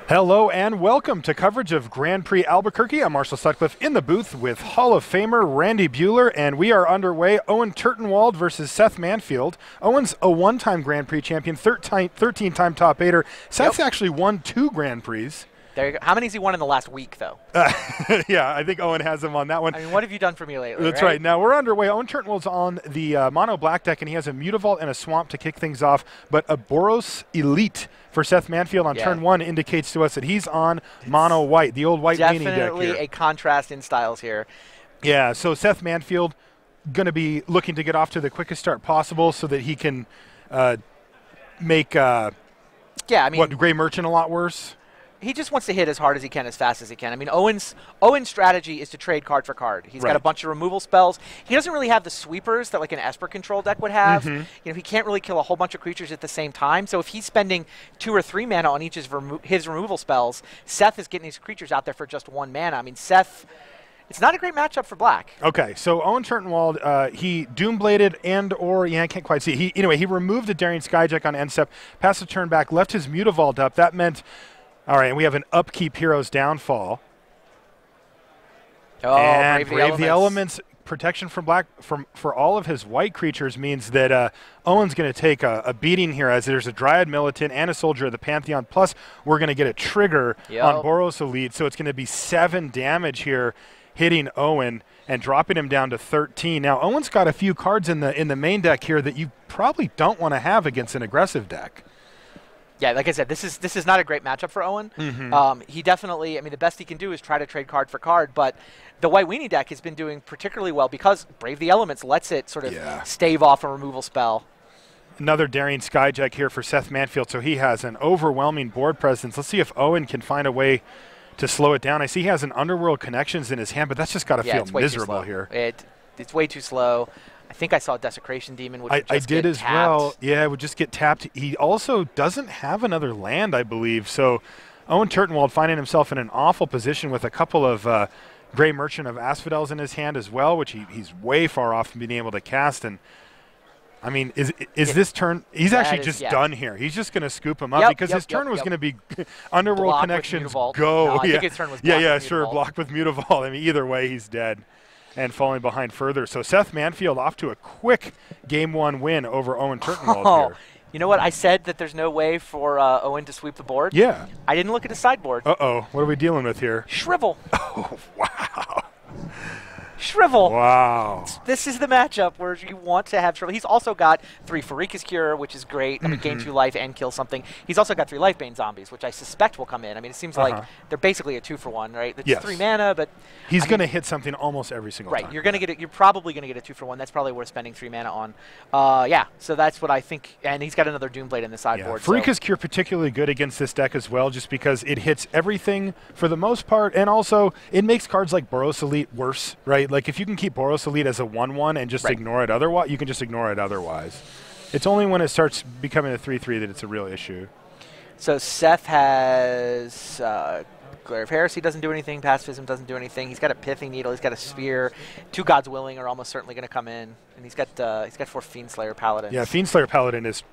Hello and welcome to coverage of Grand Prix Albuquerque. I'm Marshall Sutcliffe in the booth with Hall of Famer Randy Buehler, and we are underway. Owen Turtenwald versus Seth Manfield. Owen's a one-time Grand Prix champion, 13-time top 8er. Seth's actually won 2 Grand Prix. There you go. How many has he won in the last week, though? Yeah, I think Owen has him on that one. I mean, what have you done for me lately? That's right. Now, we're underway. Owen Turtenwald's on the mono black deck, and he has a Mutavault and a Swamp to kick things off, but a Boros Elite for Seth Manfield on turn 1 indicates to us that he's on mono white, the old white Weenie deck here. Definitely a contrast in styles here. Yeah, so Seth Manfield going to be looking to get off to the quickest start possible so that he can make Gray Merchant a lot worse. He just wants to hit as hard as he can, as fast as he can. I mean, Owen's strategy is to trade card for card. He's got a bunch of removal spells. He doesn't really have the sweepers that like an Esper control deck would have. You know, he can't really kill a whole bunch of creatures at the same time. So if he's spending 2 or 3 mana on each of his removal spells, Seth is getting these creatures out there for just 1 mana. I mean, Seth, it's not a great matchup for black. Okay, so Owen Turtenwald, he Doombladed I can't quite see. Anyway, he removed a Daring Skyjack on end step, passed the turn back, left his Mutavault up. That meant, all right, and we have an Upkeep Hero's Downfall. Oh, and Brave the Elements. Protection from black for all of his white creatures means that Owen's going to take a beating here, as there's a Dryad Militant and a Soldier of the Pantheon. Plus, we're going to get a trigger on Boros Elite, so it's going to be 7 damage here, hitting Owen and dropping him down to 13. Now, Owen's got a few cards in the main deck here that you probably don't want to have against an aggressive deck. Yeah, like I said, this is not a great matchup for Owen. He definitely, I mean, the best he can do is try to trade card for card, but the White Weenie deck has been doing particularly well because Brave the Elements lets it sort of stave off a removal spell. Another Daring Skyjack here for Seth Manfield, so he has an overwhelming board presence. Let's see if Owen can find a way to slow it down. I see he has an Underworld Connections in his hand, but that's just got to feel miserable here. It's way too slow. I think I saw a Desecration Demon, which would just I did get as tapped. well. Yeah, it would just get tapped. He also doesn't have another land, I believe. So Owen Turtenwald finding himself in an awful position with a couple of Gray Merchant of Asphodels in his hand as well, which he's way far off from being able to cast. And I mean, is this turn? He's actually just done here. He's just going to scoop him up because his turn was going to be Underworld Connections go. No, I think his turn was blocked with Mutavault. I mean, either way, he's dead and falling behind further. So Seth Manfield off to a quick Game 1 win over Owen Turtenwald here. You know what? I said that there's no way for Owen to sweep the board. Yeah. I didn't look at his sideboard. Uh-oh. What are we dealing with here? Shrivel. Oh, wow. Shrivel. Wow. This is the matchup where you want to have Shrivel. He's also got 3 Pharika's Cure, which is great. I mean, gain 2 life and kill something. He's also got 3 Lifebane Zombies, which I suspect will come in. I mean, it seems like they're basically a 2-for-1, right? It's 3 mana, but he's going to hit something almost every single time. Right. You're going to get it. You're probably going to get a 2-for-1. That's probably worth spending 3 mana on. Yeah. So that's what I think. And he's got another Doomblade in the sideboard. Pharika's Cure particularly good against this deck as well, just because it hits everything for the most part, and also it makes cards like Boros Elite worse, right? Like if you can keep Boros Elite as a 1/1 and just ignore it otherwise, you can just ignore it otherwise. It's only when it starts becoming a 3/3 that it's a real issue. So Seth has Glare of Heresy doesn't do anything, Pacifism doesn't do anything. He's got a Pithing Needle, he's got a Sphere. 2 Gods Willing are almost certainly going to come in, and he's got 4 Fiendslayer Paladins. Yeah, Fiendslayer Paladin is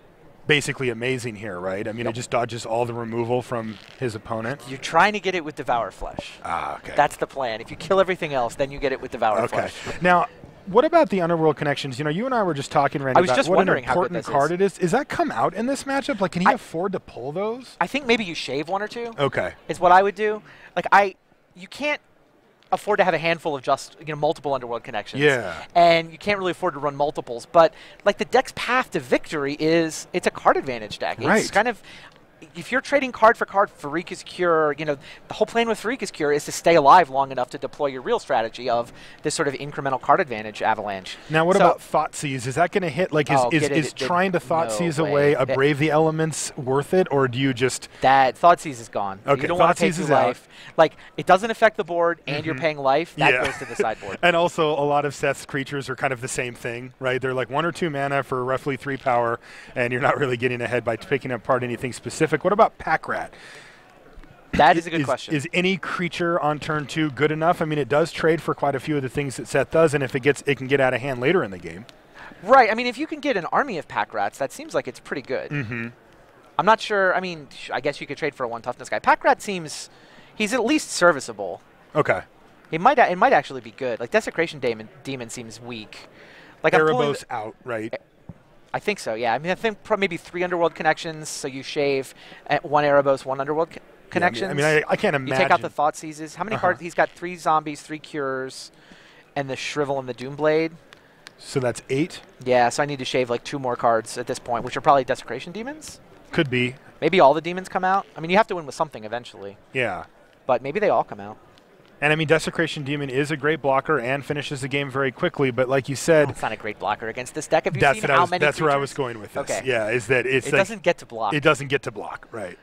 basically amazing here, right? I mean, it just dodges all the removal from his opponent. You're trying to get it with Devour Flesh. Ah, okay. That's the plan. If you kill everything else, then you get it with Devour Flesh. Now, what about the Underworld Connections? You know, you and I were just talking, Randy, about what an important card it is. Does that come out in this matchup? Like, can he afford to pull those? I think maybe you shave 1 or 2. Okay. Is what I would do. Like, you can't afford to have a handful of just multiple Underworld Connections. Yeah. And you can't really afford to run multiples. But like the deck's path to victory is it's a card advantage deck. Right. It's kind of if you're trading card for card, Farika's Cure, the whole plan with Farika's Cure is to stay alive long enough to deploy your real strategy of this sort of incremental card advantage avalanche. Now, what about Thoughtseize? Is that going to hit? Like, is trying to Thoughtseize away a Brave the Elements worth it, or do you just that Thoughtseize is gone? Okay, you don't want to pay is life. Like, it doesn't affect the board, and you're paying life. That goes to the sideboard. And also, a lot of Seth's creatures are kind of the same thing, right? They're like 1 or 2 mana for roughly 3 power, and you're not really getting ahead by picking apart anything specific. What about Pack Rat? That is a good question. Is any creature on turn 2 good enough? I mean, it does trade for quite a few of the things that Seth does, and if it can get out of hand later in the game. Right. I mean, if you can get an army of Pack Rats, that seems like it's pretty good. I'm not sure. I mean, I guess you could trade for a 1 toughness guy. Pack Rat seems, he's at least serviceable. Okay. It might actually be good. Like, Desecration Demon seems weak. Like, Erebos out, right? I think so, yeah. I mean, I think maybe 3 Underworld connections, so you shave 1 Erebos, 1 Underworld connections. Yeah, I mean, I can't imagine. You take out the Thoughtseizes. How many cards? He's got 3 zombies, 3 cures, and the Shrivel and the Doomblade. So that's 8? Yeah, so I need to shave like 2 more cards at this point, which are probably Desecration Demons. Could be. Maybe all the demons come out. I mean, you have to win with something eventually. Yeah. But maybe they all come out. And I mean, Desecration Demon is a great blocker and finishes the game very quickly. But like you said, it's not a great blocker against this deck. Have you seen how many? That's where I was going with this. Okay. Yeah, is that it doesn't get to block. It doesn't get to block, right?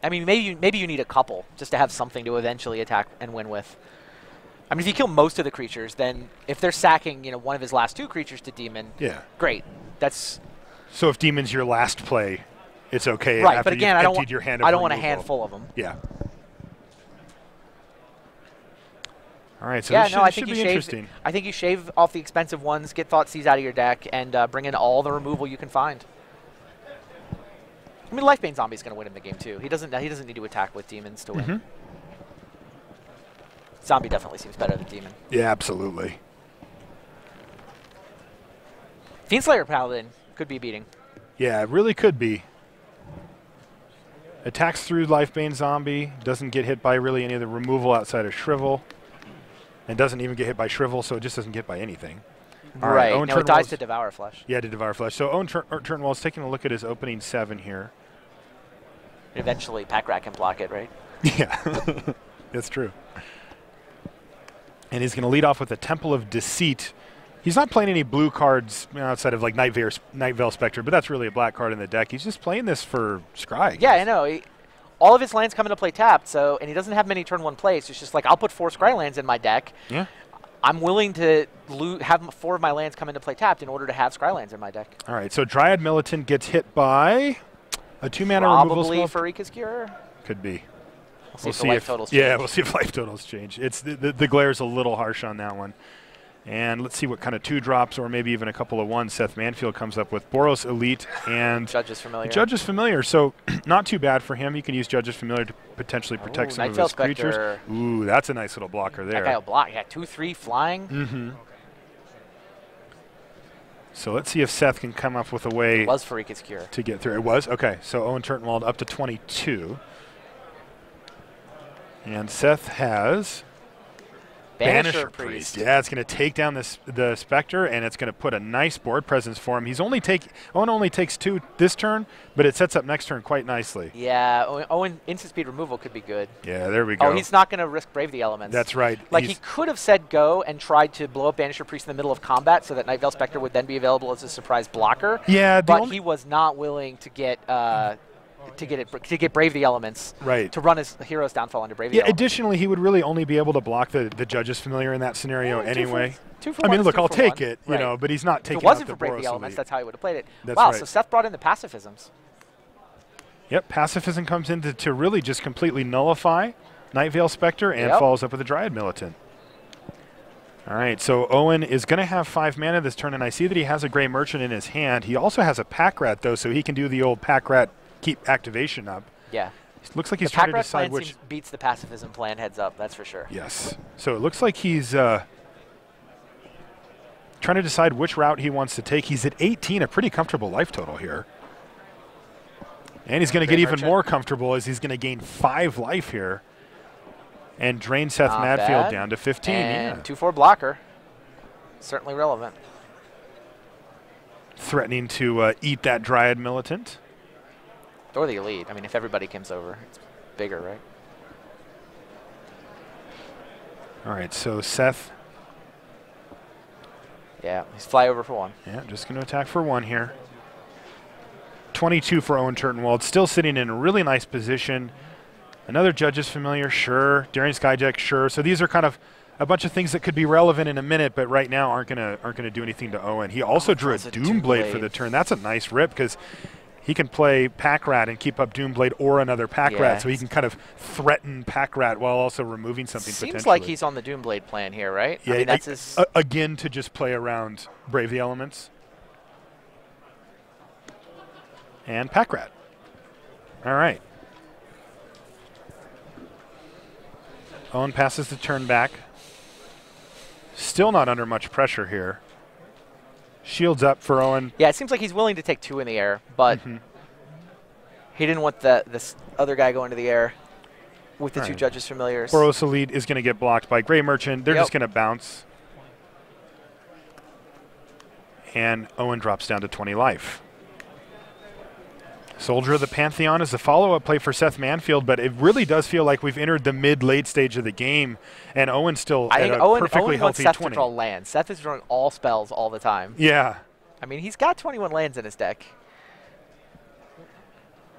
I mean, maybe you need a couple just to have something to eventually attack and win with. I mean, if you kill most of the creatures, then if they're sacking, one of his last 2 creatures to demon, great. That's. So if demon's your last play, it's okay. Right, but again, I don't want a handful of them. Yeah. All right, so I should think be interesting. I think you shave off the expensive ones, get Thoughtseize out of your deck, and bring in all the removal you can find. I mean, Lifebane Zombie's going to win in the game too. He doesn't need to attack with demons to win. Zombie definitely seems better than demon. Yeah, absolutely. Fiendslayer Paladin could be beating. Yeah, it really could be. Attacks through Lifebane Zombie, doesn't get hit by really any of the removal outside of Shrivel. And doesn't even get hit by Shrivel, so it just doesn't get by anything. All right. No, it dies to Devour Flesh. Yeah, to Devour Flesh. So Owen Turtenwald's taking a look at his opening 7 here. Eventually, Pack Rat can block it, right? Yeah, that's true. And he's going to lead off with a Temple of Deceit. He's not playing any blue cards outside of like Night Veil Spectre, but that's really a black card in the deck. He's just playing this for Scry. Yeah, I know. All of his lands come into play tapped, and he doesn't have many turn 1 plays. It's just like, I'll put 4 Scry lands in my deck. Yeah. I'm willing to have 4 of my lands come into play tapped in order to have Scry lands in my deck. All right, so Dryad Militant gets hit by a 2-mana removal spell. Probably Farika's Cure. Could be. We'll see if life totals change. Yeah, we'll see if life totals change. It's the glare's a little harsh on that one. And let's see what kind of 2-drops or maybe even a couple of 1s Seth Manfield comes up with. Boros Elite and Judge's Familiar. Judge's Familiar, so not too bad for him. You can use Judge's Familiar to potentially protect some of his creatures. Ooh, that's a nice little blocker there. That guy will block. Yeah, 2/3 flying. So let's see if Seth can come up with a way. It was Farika's Cure. To get through. It was? Okay, so Owen Turtenwald up to 22. And Seth has Banisher Priest. Yeah, it's going to take down the Spectre, and it's going to put a nice board presence for him. Owen only takes 2 this turn, but it sets up next turn quite nicely. Yeah, Owen instant speed removal could be good. Yeah, there we go. Oh, he's not going to risk Brave the Elements. That's right. Like, he could have said go and tried to blow up Banisher Priest in the middle of combat so that Night Veil Spectre would then be available as a surprise blocker. Yeah, but he was not willing to get to get Brave the Elements, right? To run his Hero's Downfall under Brave the Elements. Additionally, he would really only be able to block the Judge's Familiar in that scenario anyway. Two for I mean, look, I'll 2 for take 1. it, you know, but he's not taking If it wasn't out for Brave Boros the Elements, Elite. that's how he would have played it. That's wow, right. so Seth brought in the pacifisms. Yep, pacifism comes in to really just completely nullify Night Veil Spectre and follows up with a Dryad Militant. All right, so Owen is going to have 5 mana this turn, and I see that he has a Grey Merchant in his hand. He also has a Pack Rat, though, so he can do the old Pack Rat keep activation up. Yeah. It looks like he's trying to decide which beats the pacifism plan heads up, that's for sure. Yes. So it looks like he's trying to decide which route he wants to take. He's at 18, a pretty comfortable life total here. And he's going to get even more comfortable as he's going to gain 5 life here and drain Seth Manfield down to 15. And 2/4 blocker. Certainly relevant. Threatening to eat that Dryad Militant. Or the elite. I mean, if everybody comes over, it's bigger, right? All right, so Seth. Yeah, he's fly over for 1. Yeah, just going to attack for 1 here. 22 for Owen Turtenwald, still sitting in a really nice position. Another Judge's Familiar, sure. Daring Skyjack, sure. So these are kind of a bunch of things that could be relevant in a minute, but right now aren't gonna do anything to Owen. He also drew a Doomblade for the turn. That's a nice rip because he can play Pack Rat and keep up Doomblade or another Pack Rat, so he can kind of threaten Pack Rat while also removing something potentially. Seems like he's on the Doomblade plan here, right? Yeah, I mean, that's his again to just play around Brave the Elements. And Pack Rat. All right. Owen passes the turn back. Still not under much pressure here. Shields up for Owen. Yeah, it seems like he's willing to take 2 in the air, but he didn't want this other guy going to the air with the 2 Judges Familiars. Boros Elite is going to get blocked by Gray Merchant. They're just going to bounce. And Owen drops down to 20 life. Soldier of the Pantheon is a follow-up play for Seth Manfield, but it really does feel like we've entered the mid-late stage of the game, and Owen's still at a perfectly healthy 20. Seth to draw lands. Seth is drawing all spells all the time. Yeah. I mean, he's got 21 lands in his deck.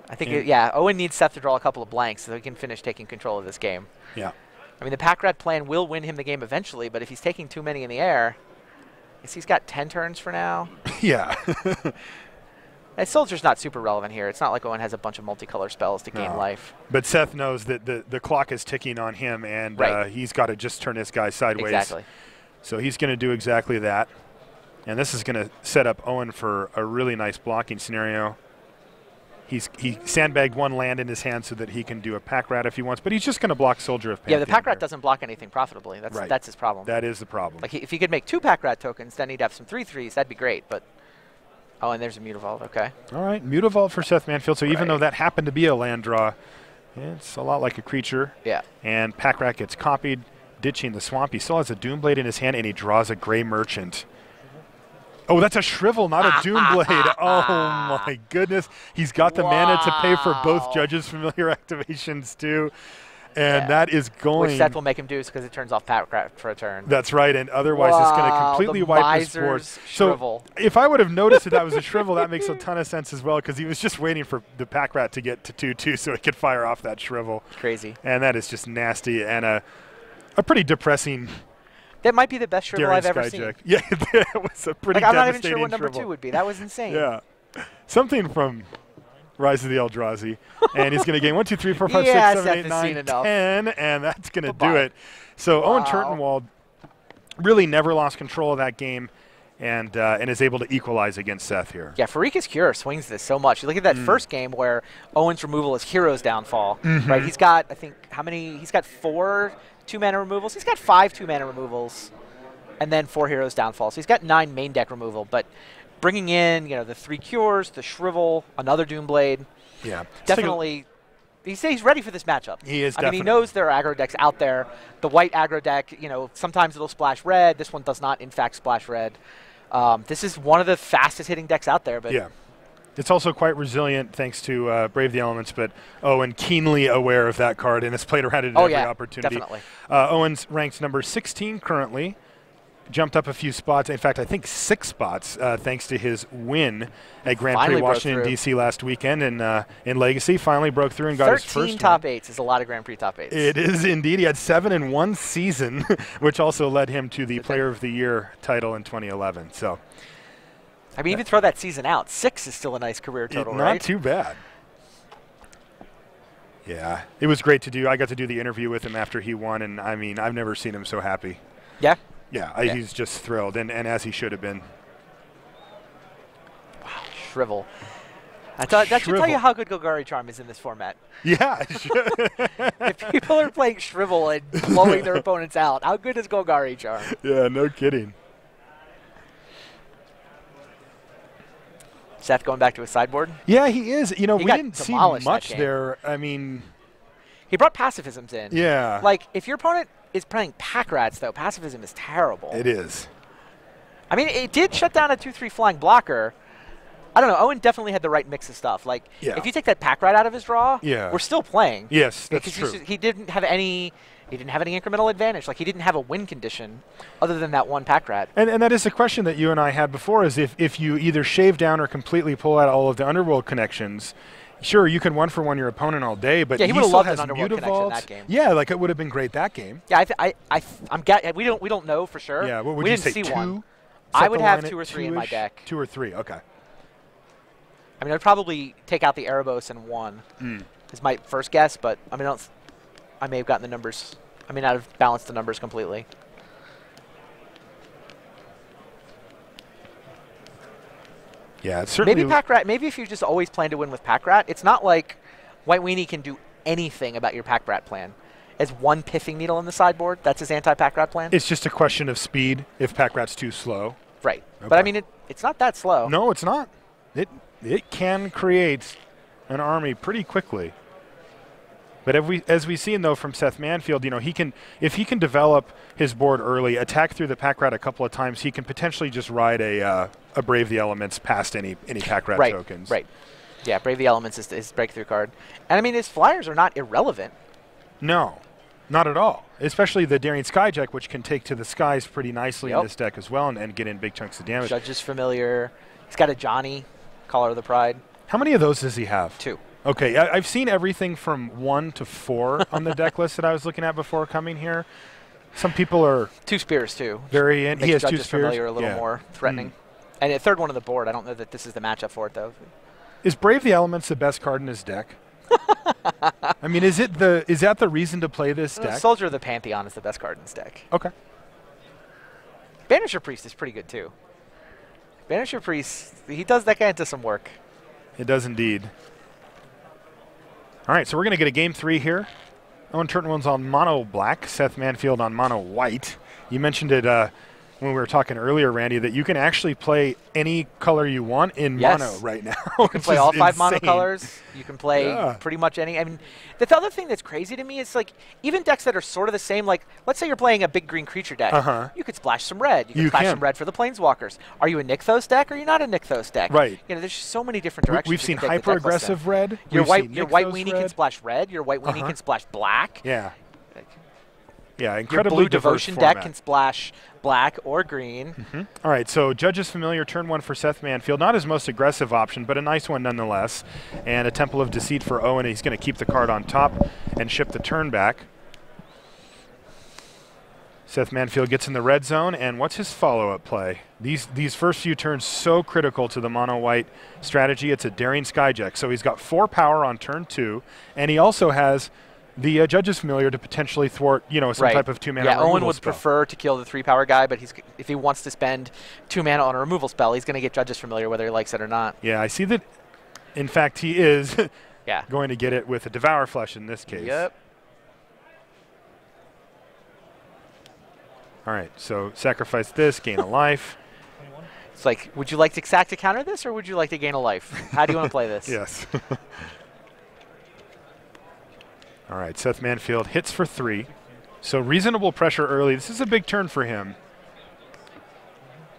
I think, Owen needs Seth to draw a couple of blanks so he can finish taking control of this game. Yeah. I mean, the Pack Rat plan will win him the game eventually, but if he's taking too many in the air, I guess he's got 10 turns for now. Yeah. Soldier's not super relevant here. It's not like Owen has a bunch of multicolor spells to gain life. But Seth knows that the clock is ticking on him, and he's got to just turn this guy sideways. Exactly. So he's going to do exactly that. And this is going to set up Owen for a really nice blocking scenario. He sandbagged 1 land in his hand so that he can do a Pack Rat if he wants, but he's just going to block Soldier of Pantheon. Yeah, the Pack Rat doesn't block anything profitably. That's his problem. That is the problem. Like if he could make 2 Pack Rat tokens, then he'd have some 3/3s. That'd be great, but... Oh, and there's a Mutavault, okay. All right, Mutavault for Seth Manfield. So even though that happened to be a land draw, it's a lot like a creature. Yeah. And Pack Rat gets copied, ditching the swamp. He still has a Doomblade in his hand, and he draws a Gray Merchant. Oh, that's a Shrivel, not a Doomblade. Oh, my goodness. He's got the mana to pay for both Judges' Familiar activations, too. And that is going... Which Seth will make him do because it turns off Pack Rat for a turn. That's right, and otherwise it's going to completely wipe his board. Shrivel. So if I would have noticed that was a Shrivel, that makes a ton of sense as well, because he was just waiting for the Pack Rat to get to 2/2 so he could fire off that Shrivel. Crazy. And that is just nasty and a pretty depressing... That might be the best Shrivel I've ever seen. Yeah, it was a pretty devastating I'm not even sure what number 2 would be. That was insane. Yeah. Something from... Rise of the Eldrazi, and he's going to gain 1, 2, 3, 4, 5, 6, 7, 8, 9, 10, and that's going to do it. So Owen Turtenwald really never lost control of that game, and is able to equalize against Seth here. Yeah, Farika's Cure swings this so much. You look at that first game where Owen's removal is Hero's Downfall, right? He's got, I think, how many? He's got 4 2-mana removals. He's got 5 2-mana removals, and then 4 Hero's Downfall. So he's got 9 main deck removal, but bringing in, the 3 Cures, the Shrivel, another Doomblade. Yeah. Definitely. He's ready for this matchup. He is I mean, he knows there are aggro decks out there. The white aggro deck, sometimes it'll splash red. This one does not, in fact, splash red. This is one of the fastest hitting decks out there. But yeah. It's also quite resilient thanks to Brave the Elements, but Owen keenly aware of that card and has played around it at every opportunity. Definitely. Owen's ranked number 16 currently. Jumped up a few spots. In fact, I think 6 spots thanks to his win at Grand Prix Washington, D.C. last weekend in Legacy. Finally broke through and got his first 13 top 8s is a lot of Grand Prix top 8s. It is indeed. He had 7 in one season, which also led him to the Player of the Year title in 2011. So, I mean, even throw that season out, 6 is still a nice career total, right? Not too bad. Yeah, it was great to do. I got to do the interview with him after he won, and I mean, I've never seen him so happy. Yeah? Yeah, he's just thrilled, and as he should have been. Wow, Shrivel. That should tell you how good Golgari Charm is in this format. Yeah. If people are playing Shrivel and blowing their opponents out, how good is Golgari Charm? Yeah, no kidding. Seth going back to his sideboard? Yeah, he is. We didn't see much there. I mean, he brought pacifisms in. Yeah. Like, if your opponent is playing Pack Rats, though, pacifism is terrible. It is. I mean, it did shut down a 2/3 flying blocker, I don't know. Owen definitely had the right mix of stuff. Like, if you take that pack rat out of his draw, we're still playing. Yes, that's true. He didn't have any incremental advantage. Like, he didn't have a win condition other than that one pack rat. And that is the question that you and I had before, is if you either shave down or completely pull out all of the underworld connections, sure, you can one-for-one your opponent all day, but he would have loved an underworld connection in that game. Yeah, like it would have been great that game. Yeah, we don't know for sure. Yeah, what would we you didn't say, see two? one. I would have 2 or 3 in my two-ish? deck. 2 or 3, okay. I mean, I'd probably take out the Erebos and 1 is my first guess, but I mean, I may have gotten the numbers. I mean, I'd have balanced the numbers completely. Yeah, it's certainly. Maybe pack rat. Maybe if you just always plan to win with pack rat, it's not like White Weenie can do anything about your pack rat plan. As 1 pithing needle in the sideboard, that's his anti-pack rat plan. It's just a question of speed if pack rat's too slow. Right, but I mean, it's not that slow. No, it's not. It can create an army pretty quickly. But as we've seen, though, from Seth Manfield, if he can develop his board early, attack through the pack rat a couple of times, he can potentially just ride a Brave the Elements past any pack rat tokens. Right. Yeah, Brave the Elements is his breakthrough card. And, I mean, his flyers are not irrelevant. No, not at all. Especially the Daring Skyjack, which can take to the skies pretty nicely in this deck as well and get in big chunks of damage. Judge is familiar. He's got a Johnny, Caller of the Pride. How many of those does he have? 2. Okay, I've seen everything from 1 to 4 on the deck list that I was looking at before coming here. Some people are 2 spears too. He has 2 spears. Familiar, a little more threatening. And a third one on the board. I don't know that this is the matchup for it though. Is Brave the Elements the best card in his deck? I mean, is that the reason to play this deck? Soldier of the Pantheon is the best card in his deck. Okay. Banisher Priest is pretty good too. Banisher Priest, he does that guy into some work. It does indeed. All right, so we're going to get a game 3 here. Owen Turtenwald's on mono black, Seth Manfield on mono white. You mentioned it when we were talking earlier, Randy, that you can actually play any color you want in mono right now. You can play all 5 mono colors. You can play pretty much any. I mean, the other thing that's crazy to me is like even decks that are sort of the same. Like let's say you're playing a big green creature deck. You could splash some red. You can splash some red for the Planeswalkers. Are you a Nykthos deck or are you not a Nykthos deck? Right. There's just so many different directions. We've seen hyper aggressive red. Your white Weenie can splash red. Your white Weenie can splash black. Yeah. Yeah, incredibly Your blue devotion deck can splash black or green. All right, so Judge's Familiar, turn 1 for Seth Manfield. Not his most aggressive option, but a nice one nonetheless. And a Temple of Deceit for Owen. He's going to keep the card on top and ship the turn back. Seth Manfield gets in the red zone, and what's his follow-up play? These first few turns so critical to the mono-white strategy. It's a Daring Skyjack. So he's got 4 power on turn 2, and he also has the Judge's Familiar to potentially thwart, some type of 2-mana removal Owen would spell. prefer to kill the 3-power guy, but if he wants to spend 2 mana on a removal spell, he's going to get Judge's Familiar whether he likes it or not. Yeah, I see that. In fact, he is going to get it with a Devour Flesh in this case. Yep. All right, so sacrifice this, gain a life. It's like, would you like to exact to counter this, or would you like to gain a life? How do you want to play this? Yes. All right, Seth Manfield hits for 3. So reasonable pressure early. This is a big turn for him.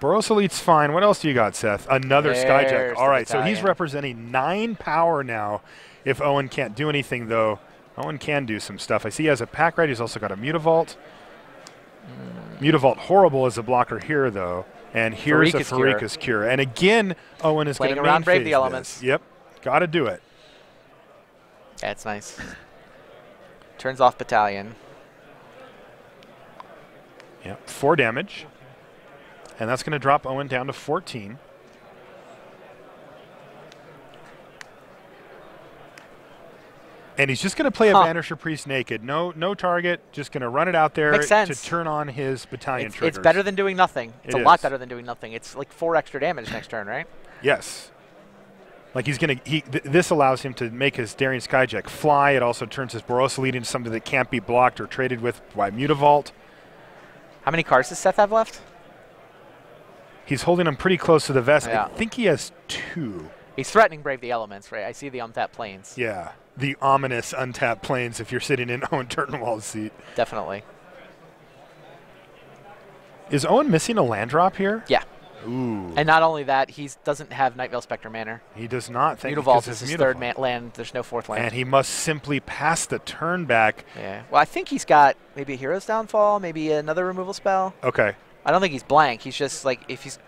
Boros Elite's fine. What else do you got, Seth? Another Skyjack. All right, so he's representing 9 power now. If Owen can't do anything, though, Owen can do some stuff. I see he has a pack right. He's also got a Mutavault. Mutavault horrible as a blocker here, though. And here's a Pharika's Cure. And again, Owen is going to around Brave the Elements. Yep, got to do it. That's nice. Turns off Battalion. Yep, 4 damage. And that's going to drop Owen down to 14. And he's just going to play a Banisher Priest naked. No target, just going to run it out there to turn on his Battalion triggers. It's better than doing nothing. It's a lot better than doing nothing. It's like 4 extra damage next turn, right? Yes. Like he's going to, this allows him to make his Daring Skyjack fly. It also turns his Boros Elite into something that can't be blocked or traded with by Mutavault. How many cards does Seth have left? He's holding them pretty close to the vest. Yeah. I think he has 2. He's threatening Brave the Elements, right? I see the untapped planes. Yeah, the ominous untapped planes if you're sitting in Owen Turtenwald's seat. Definitely. Is Owen missing a land drop here? Yeah. Ooh. And not only that, he doesn't have Night Veil Spectre Manor. He does not. Mutavault is his third land. There's no fourth land. And he must simply pass the turn back. Yeah. Well, I think he's got maybe a Hero's Downfall, maybe another removal spell. Okay. I don't think he's blank. He's just like, if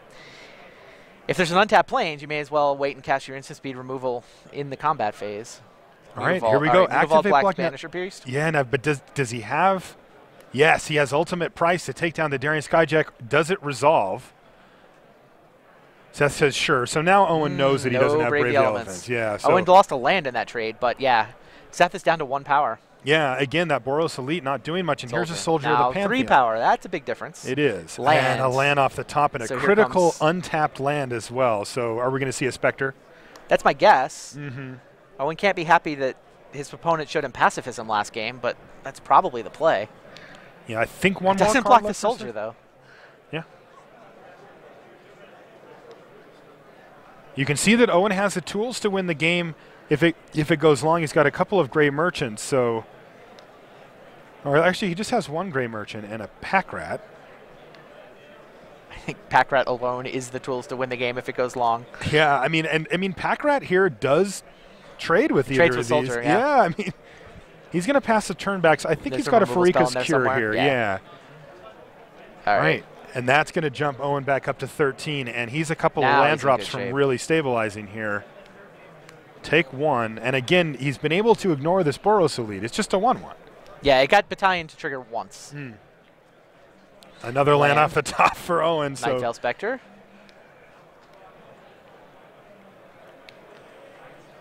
there's an untapped plains, you may as well wait and cast your instant speed removal in the combat phase. All right, here we go. Activate Black Banisher Priest. Yeah, no, but does he have? Yes, he has ultimate price to take down the Daring Skyjack. Does it resolve? Seth says sure. So now Owen knows that he doesn't have Brave the Elements. Yeah. So Owen lost a land in that trade, but yeah, Seth is down to 1 power. Yeah, again, that Boros Elite not doing much, and here's a Soldier of the Pantheon. 3 power, that's a big difference. It is. Land. And a land off the top, and a critical untapped land as well. So are we going to see a Spectre? That's my guess. Owen can't be happy that his opponent showed him pacifism last game, but that's probably the play. Yeah, I think one more doesn't block the Soldier, though. Yeah. You can see that Owen has the tools to win the game. If it goes long, he's got a couple of Gray Merchants. So, or actually, he just has 1 Gray Merchant and a Pack Rat. I think Pack Rat alone is the tools to win the game if it goes long. Yeah, I mean, Pack Rat here does trade with either of these. Soldier, yeah, I mean, he's going to pass the turn back. So I think he's got a Farika's Cure here. Yeah. All right. And that's going to jump Owen back up to 13, and he's a couple of land drops from really stabilizing here. Take 1, and again, he's been able to ignore this Boros Elite. It's just a 1/1. Yeah, it got Battalion to trigger once. Another land off the top for Owen. Night Veil Spectre.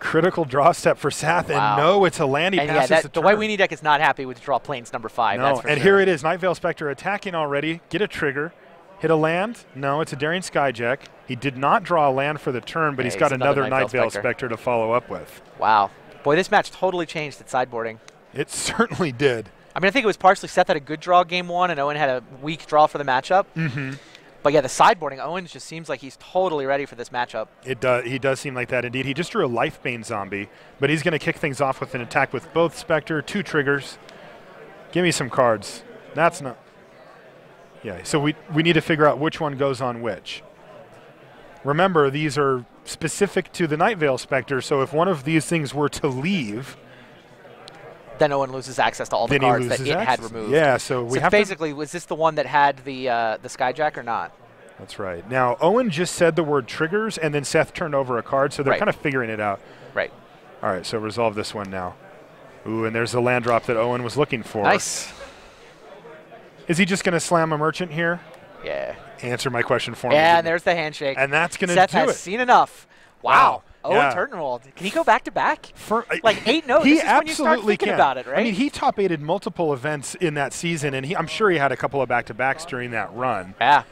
Critical draw step for Seth, and no, it's a land. He passes the turn. The White Weenie deck is not happy with draw plains number 5. No, and here it is. Night Veil Spectre attacking already. Get a trigger. Hit a land? No, it's a Daring Skyjack. He did not draw a land for the turn, but he's got another Night Veil Spectre to follow up with. Wow. Boy, this match totally changed at sideboarding. It certainly did. I mean, I think it was partially Seth had a good draw game 1, and Owen had a weak draw for the matchup. But yeah, the sideboarding, Owen just seems like he's totally ready for this matchup. He does seem like that indeed. He just drew a Lifebane Zombie, but he's going to kick things off with an attack with both Spectre, 2 triggers. Give me some cards. That's not... Yeah, so we need to figure out which one goes on which. Remember, these are specific to the Night Veil Spectre, so if one of these things were to leave... Then Owen loses access to all the cards that it had removed. Yeah, so we have basically, was this the one that had the Skyjack or not? That's right. Now, Owen just said the word triggers, and then Seth turned over a card, so they're kind of figuring it out. Right. All right, so resolve this one now. Ooh, and there's the land drop that Owen was looking for. Nice. Is he just going to slam a merchant here? Yeah. Answer my question for me. Yeah, and there's the handshake. And that's going to do it. Seth has seen enough. Wow. Owen Turtenwald. Can he go back to back? Like 8-0. He this is absolutely when you start thinking about it, right? I mean, he top 8'd multiple events in that season, and I'm sure he had a couple of back-to-backs during that run. Yeah.